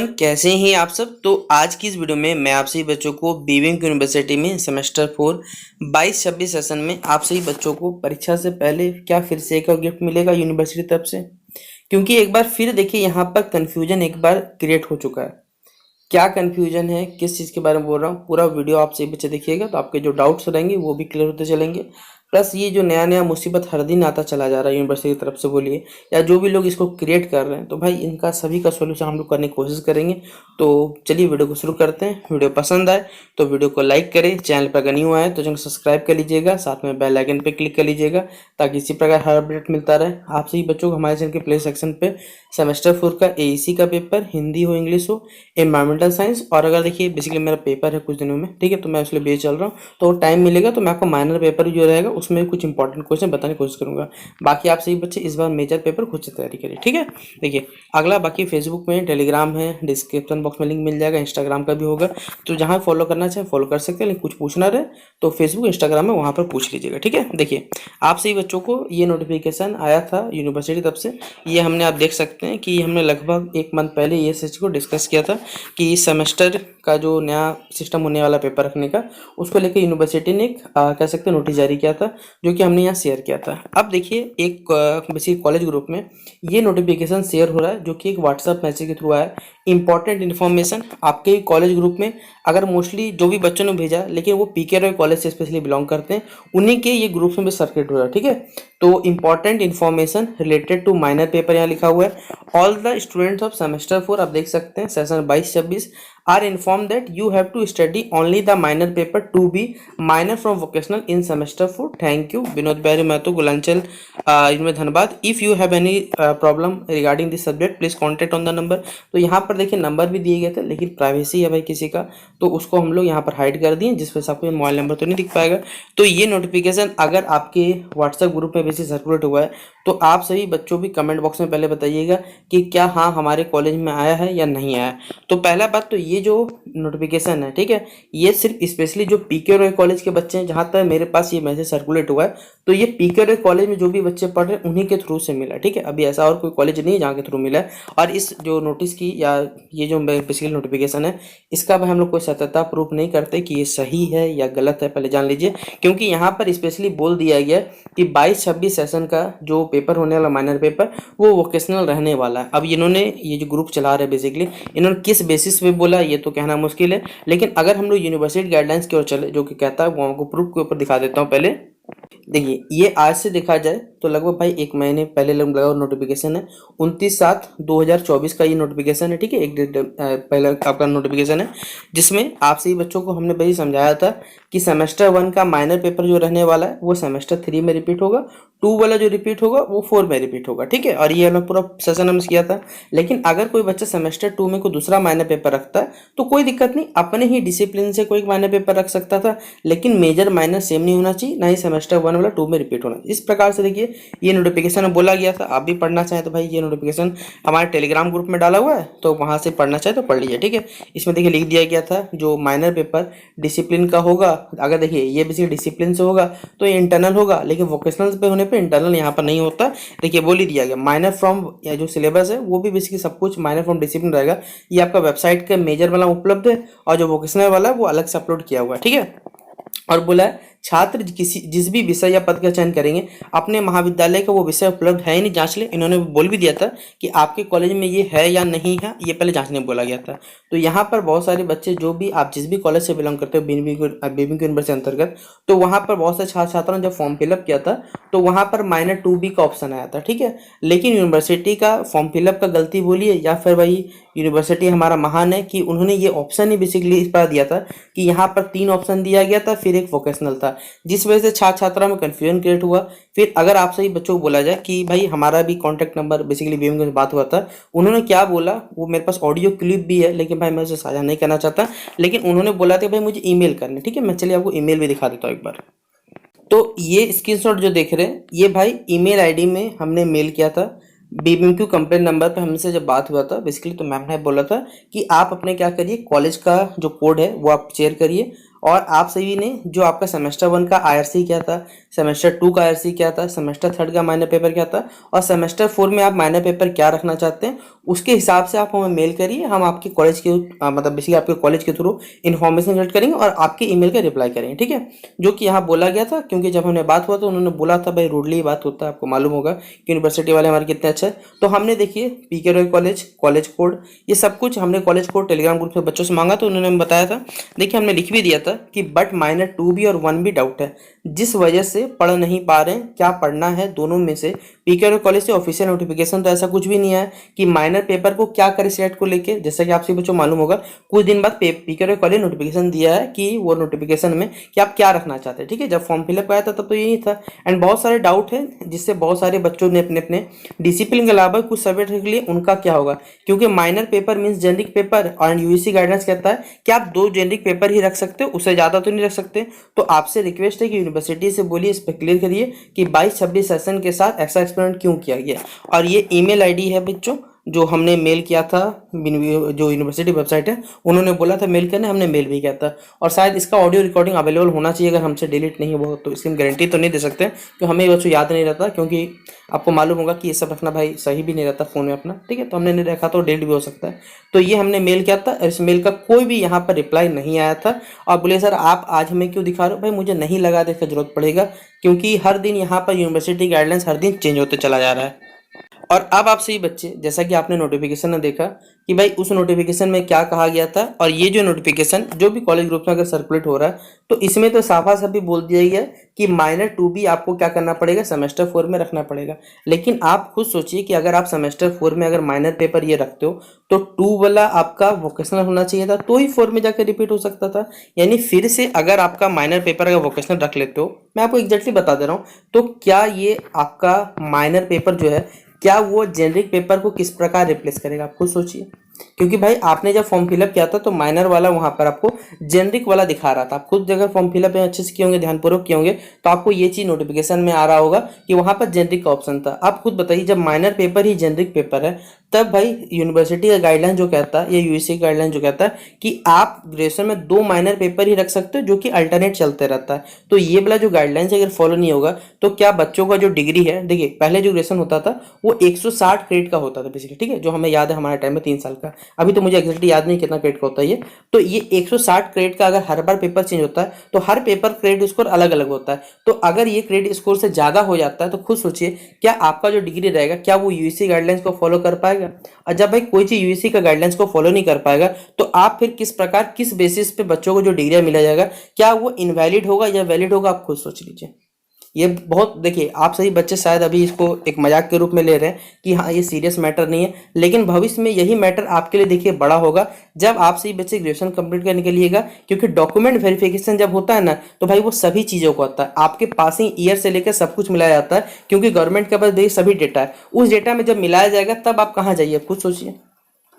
Everyone, कैसे हैं आप सब। तो आज की इस वीडियो में मैं आप सभी बच्चों को बीविंग यूनिवर्सिटी में सेमेस्टर 4 22-26 सेशन में आप सभी बच्चों को परीक्षा से पहले क्या फिर से एक और गिफ्ट मिलेगा यूनिवर्सिटी तरफ से। क्योंकि एक बार फिर देखिए यहाँ पर कन्फ्यूजन एक बार क्रिएट हो चुका है। क्या कन्फ्यूजन है, किस चीज़ के बारे में बोल रहा हूँ, पूरा वीडियो आप सभी बच्चे देखिएगा तो आपके जो डाउट्स रहेंगे वो भी क्लियर होते चलेंगे। प्लस ये जो नया नया मुसीबत हर दिन आता चला जा रहा है यूनिवर्सिटी की तरफ से बोलिए या जो भी लोग इसको क्रिएट कर रहे हैं, तो भाई इनका सभी का सोल्यूशन हम लोग करने की कोशिश करेंगे। तो चलिए वीडियो को शुरू करते हैं। वीडियो पसंद आए तो वीडियो को लाइक करें, चैनल पर अगर न्यू आए तो चैनल सब्सक्राइब कर लीजिएगा, साथ में बेल आइकन पर क्लिक कर लीजिएगा ताकि इसी प्रकार हर अपडेट मिलता रहे आप सभी बच्चों को। हमारे चैनल के प्ले सेक्शन पे सेमेस्टर 4 का एईसी का पेपर, हिंदी हो इंग्लिश हो, एनवायरमेंटल साइंस, और अगर देखिए बेसिकली मेरा पेपर है कुछ दिनों में, ठीक है, तो मैं इसलिए बेच चल रहा हूँ, तो टाइम मिलेगा तो मैं आपको माइनर पेपर जो रहेगा उसमें कुछ इंपॉर्टेंट क्वेश्चन बताने की कोशिश करूंगा। बाकी आप सभी बच्चे इस बार मेजर पेपर खुद से तैयारी करिए, ठीक है। देखिए अगला, बाकी फेसबुक में, टेलीग्राम है, डिस्क्रिप्शन बॉक्स में लिंक मिल जाएगा, इंस्टाग्राम का भी होगा, तो जहाँ फॉलो करना चाहे फॉलो कर सकते हैं। लेकिन कुछ पूछना रहे तो फेसबुक इंस्टाग्राम में वहाँ पर पूछ लीजिएगा, ठीक है। देखिए आप सभी बच्चों को ये नोटिफिकेशन आया था यूनिवर्सिटी तरफ से, ये हमने आप देख सकते हैं कि हमने लगभग एक मंथ पहले ये चीज़ को डिस्कस किया था कि इस सेमेस्टर का जो नया सिस्टम होने वाला पेपर रखने का, उसको लेकर यूनिवर्सिटी ने एक कह सकते हैं नोटिस जारी किया था, जो कि हमने यहाँ शेयर किया था। अब देखिए एक बेसिक कॉलेज ग्रुप में ये नोटिफिकेशन शेयर हो रहा है, जो कि एक व्हाट्सएप मैसेज के थ्रू आया। इंपॉर्टेंट इन्फॉर्मेशन आपके कॉलेज ग्रुप में, अगर मोस्टली जो भी बच्चों ने भेजा, लेकिन वो पीके रॉय कॉलेज से स्पेशली बिलोंग करते हैं, उन्हीं के ये ग्रुप्स में भी सर्कुलेट हो रहा है, ठीक है। तो important information related to minor paper यहाँ लिखा हुआ है। All the students of semester 4, आप देख सकते हैं session 22-26 are informed that you have to study only the minor paper to be minor from vocational in semester 4. Thank you, Vinod Bihari Mahato, गुलांचल, इनमें धन्यवाद। If you have any problem regarding this subject please contact on the number. तो यहाँ पर देखिए number भी दिए गए थे, लेकिन प्राइवेसी है भाई किसी का, तो उसको हम लोग यहाँ पर हाइड कर दिए, जिस वजह से आपको मोबाइल नंबर तो नहीं दिख पाएगा। तो ये नोटिफिकेशन अगर आपके व्हाट्सएप ग्रुप में वैसे सर्कुलेट हुआ है तो आप सभी बच्चों भी कमेंट बॉक्स में पहले बताइएगा कि क्या हाँ हमारे कॉलेज में आया है या नहीं आया। तो पहला बात तो ये जो नोटिफिकेशन है, ठीक है, ये सिर्फ स्पेशली जो पीके रॉय कॉलेज के बच्चे हैं, जहाँ तक मेरे पास ये मैसेज सर्कुलेट हुआ है, तो ये पीके रॉय कॉलेज में जो भी बच्चे पढ़ रहे हैं उन्हीं के थ्रू से मिला, ठीक है। अभी ऐसा और कोई कॉलेज नहीं है जहाँ के थ्रू मिला है। और इस जो नोटिस की या ये जो बेसिकली नोटिफिकेशन है, इसका भी हम लोग कोई सत्यता प्रूफ नहीं करते कि ये सही है या गलत है, पहले जान लीजिए। क्योंकि यहाँ पर स्पेशली बोल दिया गया कि 22-26 सेशन का जो पेपर होने वाला माइनर पेपर, वो वोकेशनल रहने वाला है। अब इन्होंने ये जो ग्रुप चला रहे बेसिकली, इन्होंने किस बेसिस पे बोला ये तो कहना मुश्किल है, लेकिन अगर हम लोग यूनिवर्सिटी गाइडलाइंस की ओर चले, जो कि कहता है, वो आपको प्रूफ के ऊपर दिखा देता हूँ। पहले देखिए ये आज से देखा जाए तो लगभग भाई एक महीने पहले लगा नोटिफिकेशन है, 29/7/2024 का ये नोटिफिकेशन है, ठीक है। एक डेट पहले आपका नोटिफिकेशन है, जिसमें आप सभी बच्चों को हमने भाई समझाया था कि सेमेस्टर 1 का माइनर पेपर जो रहने वाला है वो सेमेस्टर 3 में रिपीट होगा, 2 वाला जो रिपीट होगा वो 4 में रिपीट होगा, ठीक है। और ये हमने पूरा सेशन हमने किया था। लेकिन अगर कोई बच्चा सेमेस्टर 2 में कोई दूसरा माइनर पेपर रखता है तो कोई दिक्कत नहीं, अपने ही डिसिप्लिन से कोई माइनर पेपर रख सकता था, लेकिन मेजर माइनर सेम नहीं होना चाहिए, ना ही सेमेस्टर 1 वाला 2 में रिपीट होना। इस प्रकार से देखिए ये नोटिफिकेशन में बोला गया था। आप भी पढ़ना चाहें तो भाई ये नोटिफिकेशन हमारे टेलीग्राम ग्रुप में डाला हुआ है, तो वहां से पढ़ना चाहे तो पढ़ लीजिए, ठीक है। इसमें देखिए लिख दिया गया था जो माइनर पेपर डिसिप्लिन का होगा, अगर देखिए ये बेसिक डिसिप्लिन से होगा तो ये इंटरनल होगा, लेकिन वोकेशनल पे होने पे इंटरनल यहाँ पर नहीं होता। देखिए बोल ही दिया गया माइनर फ्रॉम, या जो सिलेबस है वो भी बेसिकली सब कुछ माइनर फ्रॉम डिसिप्लिन रहेगा। ये आपका वेबसाइट के मेजर वाला उपलब्ध है, और जो वोकेशनल वाला है वो अलग से अपलोड किया हुआ है, ठीक है। और बोला है छात्र जिस भी विषय या पद का चयन करेंगे, अपने महाविद्यालय का वो विषय उपलब्ध है ही नहीं, जांच ले। इन्होंने बोल भी दिया था कि आपके कॉलेज में ये है या नहीं है, ये पहले जांचने बोला गया था। तो यहाँ पर बहुत सारे बच्चे, जो भी आप जिस भी कॉलेज से बिलोंग करते हो बीबी यूनिवर्सिटी अंतर्गत, तो वहाँ पर बहुत से छात्र छात्रों ने जब फॉर्म फिलअप किया था तो वहाँ पर माइनर 2B का ऑप्शन आया था, ठीक है। लेकिन यूनिवर्सिटी का फॉर्म फिलअप का गलती बोलिए या फिर वही यूनिवर्सिटी हमारा महान है कि उन्होंने ये ऑप्शन ही बेसिकली इस पर दिया था कि यहाँ पर 3 ऑप्शन दिया गया था, फिर एक वोकेशनल था, जिस वजह से छात्र छात्रा में कन्फ्यूजन क्रिएट हुआ। फिर अगर आप सही बच्चों को बोला जाए कि भाई हमारा भी कॉन्टैक्ट नंबर बेसिकली बीएम के बात हुआ था, उन्होंने क्या बोला वो मेरे पास ऑडियो क्लिप भी है, लेकिन भाई मैं उसे साझा नहीं करना चाहता, लेकिन उन्होंने बोला था भाई मुझे ईमेल करने, ठीक है। मैं चलिए आपको ईमेल भी दिखा देता हूँ एक बार। तो ये स्क्रीनशॉट जो देख रहे हैं, ये भाई ईमेल आईडी में हमने मेल किया था। बीबीएमक्यू कंप्लेंट नंबर पे हमसे जब बात हुआ था बेसिकली, तो मैम ने बोला था कि आप अपने क्या करिए, कॉलेज का जो कोड है वो आप शेयर करिए, और आप सभी ने जो आपका सेमेस्टर 1 का IRC क्या था, सेमेस्टर 2 का IRC क्या था, सेमेस्टर 3 का माइनर पेपर क्या था और सेमेस्टर 4 में आप माइनर पेपर क्या रखना चाहते हैं, उसके हिसाब से आप हमें मेल करिए। हम आपके कॉलेज के मतलब बेसिकली आपके कॉलेज के थ्रू इन्फॉर्मेशन कलेक्ट करेंगे और आपके ईमेल का रिप्लाई करेंगे, ठीक है। जो कि यहाँ बोला गया था, क्योंकि जब हमने बात हुआ तो उन्होंने बोला था भाई रूडली बात होता है, आपको मालूम होगा कि यूनिवर्सिटी वाले हमारे कितने अच्छे हैं। तो हमने देखिए PK Roy college, college code, ये सब कुछ हमने कॉलेज कोड टेलीग्राम ग्रुप से बच्चों से मांगा तो उन्होंने बताया था। देखिए हमने लिख भी दिया था कि बट माइनर 2B और 1B डाउट है, जिस वजह से पढ़ नहीं पा रहे हैं, क्या पढ़ना है दोनों में से। PK रॉय कॉलेज से ऑफिशियल नोटिफिकेशन तो ऐसा कुछ भी नहीं आया कि माइनर पेपर को क्या करें सेट को लेके। जैसा कि आपसे बच्चों मालूम होगा कुछ दिन बाद PK रॉय कॉलेज नोटिफिकेशन दिया है कि वो नोटिफिकेशन में कि आप क्या रखना चाहते हैं, ठीक है। जब फॉर्म फिलअप आया था तब तो यही था। एंड बहुत सारे डाउट है जिससे बहुत सारे बच्चों ने अपने अपने डिसिप्लिन के अलावा कुछ सब्जेक्ट के लिए उनका क्या होगा, क्योंकि minor paper means generic paper और UGC गाइडेंस कहता है कि आप 2 जेनरिक पेपर ही रख सकते हो, उससे ज़्यादा तो नहीं रख सकते। तो आपसे रिक्वेस्ट है कि यूनिवर्सिटी से बोलिए, इस पर क्लियर करिए कि 22-26 सेशन के साथ ऐसा एक्सपेरिमेंट क्यों किया गया। और ये ईमेल आईडी है बच्चों जो हमने मेल किया था, जो यूनिवर्सिटी वेबसाइट है उन्होंने बोला था मेल करने, हमने मेल भी किया था। और शायद इसका ऑडियो रिकॉर्डिंग अवेलेबल होना चाहिए, अगर हमसे डिलीट नहीं हुआ तो इसकी हम गारंटी तो नहीं दे सकते कि हमें बच्चों याद नहीं रहता, क्योंकि आपको मालूम होगा कि ये सब रखना भाई सही भी नहीं रहता फ़ोन में अपना, ठीक है। तो हमने नहीं रखा तो डिलीट भी हो सकता है। तो ये हमने मेल किया था, इस मेल का कोई भी यहाँ पर रिप्लाई नहीं आया था। और बोले सर आप आज हमें क्यों दिखा रहे हो, भाई मुझे नहीं लगा था इसका जरूरत पड़ेगा, क्योंकि हर दिन यहाँ पर यूनिवर्सिटी गाइडलाइंस हर दिन चेंज होते चला जा रहा है। और अब आप सही बच्चे, जैसा कि आपने नोटिफिकेशन में देखा कि भाई उस नोटिफिकेशन में क्या कहा गया था, और ये जो नोटिफिकेशन जो भी कॉलेज ग्रुप में अगर सर्कुलेट हो रहा है तो इसमें तो साफा साफी बोल दिया गया कि माइनर 2B आपको क्या करना पड़ेगा, सेमेस्टर 4 में रखना पड़ेगा। लेकिन आप खुद सोचिए कि अगर आप सेमेस्टर 4 में अगर माइनर पेपर ये रखते हो तो 2 वाला आपका वोकेशनल होना चाहिए था, तो ही 4 में जाकर रिपीट हो सकता था। यानी फिर से अगर आपका माइनर पेपर अगर वोकेशनल रख लेते हो, मैं आपको एग्जैक्टली बता दे रहा हूँ, तो क्या ये आपका माइनर पेपर जो है क्या वो जेनरिक पेपर को किस प्रकार रिप्लेस करेगा, आप खुद सोचिए। क्योंकि भाई आपने जब फॉर्म फिलअप किया था तो माइनर वाला वहां पर आपको जेनरिक वाला दिखा रहा था। आप खुद अगर फॉर्म फिलअप अच्छे से किए होंगे, ध्यानपूर्वक किए होंगे, तो आपको ये चीज नोटिफिकेशन में आ रहा होगा कि वहां पर जेनरिक का ऑप्शन था। आप खुद बताइए, जब माइनर पेपर ही जेनरिक पेपर है तब भाई यूनिवर्सिटी का गाइडलाइन जो कहता है या UGC गाइडलाइन जो कहता है कि आप ग्रेजुएशन में 2 माइनर पेपर ही रख सकते हो जो कि अल्टरनेट चलते रहता है। तो ये वाला जो गाइडलाइंस अगर फॉलो नहीं होगा तो क्या बच्चों का जो डिग्री है, देखिए पहले जो ग्रेजुएशन होता था वो 160 क्रेडिट का होता था बेसिकली, ठीक है, जो हमें याद है हमारे टाइम में 3 साल का। अभी तो मुझे एग्जैक्टली याद नहीं कितना क्रेडिट का होता है ये। तो ये 160 क्रेडिट का अगर हर बार पेपर चेंज होता है तो हर पेपर क्रेडिट स्कोर अलग अलग होता है। तो अगर ये क्रेडिट स्कोर से ज्यादा हो जाता है तो खुद सोचिए क्या आपका जो डिग्री रहेगा क्या वो UGC गाइडलाइंस को फॉलो कर पाएगा। और जब भाई कोई चीज UGC का गाइडलाइंस को फॉलो नहीं कर पाएगा तो आप फिर किस प्रकार किस बेसिस पे बच्चों को जो डिग्री मिला जाएगा, क्या वो इनवैलिड होगा या वैलिड होगा, आप खुद सोच लीजिए। ये बहुत, देखिए आप सही बच्चे शायद अभी इसको एक मजाक के रूप में ले रहे हैं कि हाँ ये सीरियस मैटर नहीं है, लेकिन भविष्य में यही मैटर आपके लिए देखिए बड़ा होगा जब आप सही बच्चे ग्रेजुएशन कंप्लीट करने के लिएगा। क्योंकि डॉक्यूमेंट वेरिफिकेशन जब होता है ना तो भाई वो सभी चीज़ों को आता है, आपके पासिंग ईयर से लेकर सब कुछ मिलाया जाता है, क्योंकि गवर्नमेंट के पास देखिए सभी डेटा है। उस डेटा में जब मिलाया जाएगा तब आप कहाँ जाइए, खुद सोचिए।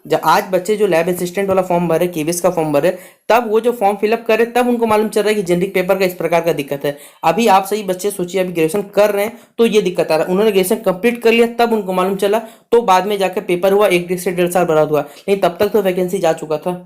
जब आज बच्चे जो लैब असिस्टेंट वाला फॉर्म भरे, केवीएस का फॉर्म भरे, तब वो जो फॉर्म फिलअप करे तब उनको मालूम चल रहा है कि जेनरिक पेपर का इस प्रकार का दिक्कत है। अभी आप सही बच्चे सोचिए अभी ग्रेजुएशन कर रहे हैं तो ये दिक्कत आ रहा है, उन्होंने ग्रेजुएशन कंप्लीट कर लिया तब उनको मालूम चला, तो बाद में जाकर पेपर हुआ, 1 से 1.5 साल बर्बाद हुआ, लेकिन तब तक तो वैकेंसी जा चुका था।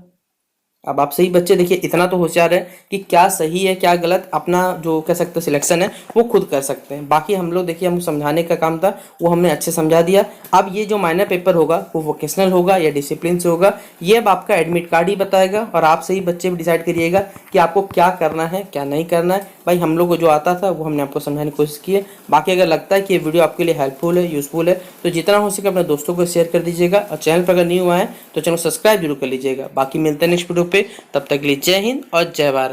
अब आप सही बच्चे देखिए इतना तो होशियार है कि क्या सही है क्या गलत, अपना जो कह सकते हैं सिलेक्शन है वो खुद कर सकते हैं। बाकी हम लोग देखिए, हम समझाने का काम था वो हमने अच्छे समझा दिया। अब ये जो माइनर पेपर होगा वो वोकेशनल होगा या डिसिप्लिन से होगा, ये अब आपका एडमिट कार्ड ही बताएगा। और आप सही बच्चे भी डिसाइड करिएगा कि आपको क्या करना है क्या नहीं करना है। भाई हम लोग को जो आता था वो हमने आपको समझाने की कोशिश की है। बाकी अगर लगता है कि ये वीडियो आपके लिए हेल्पफुल है, यूजफुल है, तो जितना हो सके अपने दोस्तों को शेयर कर दीजिएगा। और चैनल पर अगर न्यू आए तो चैनल सब्सक्राइब जरूर कर लीजिएगा। बाकी मिलते हैं नेक्स्ट वीडियो पे, तब तक के लिए जय हिंद और जय भारत।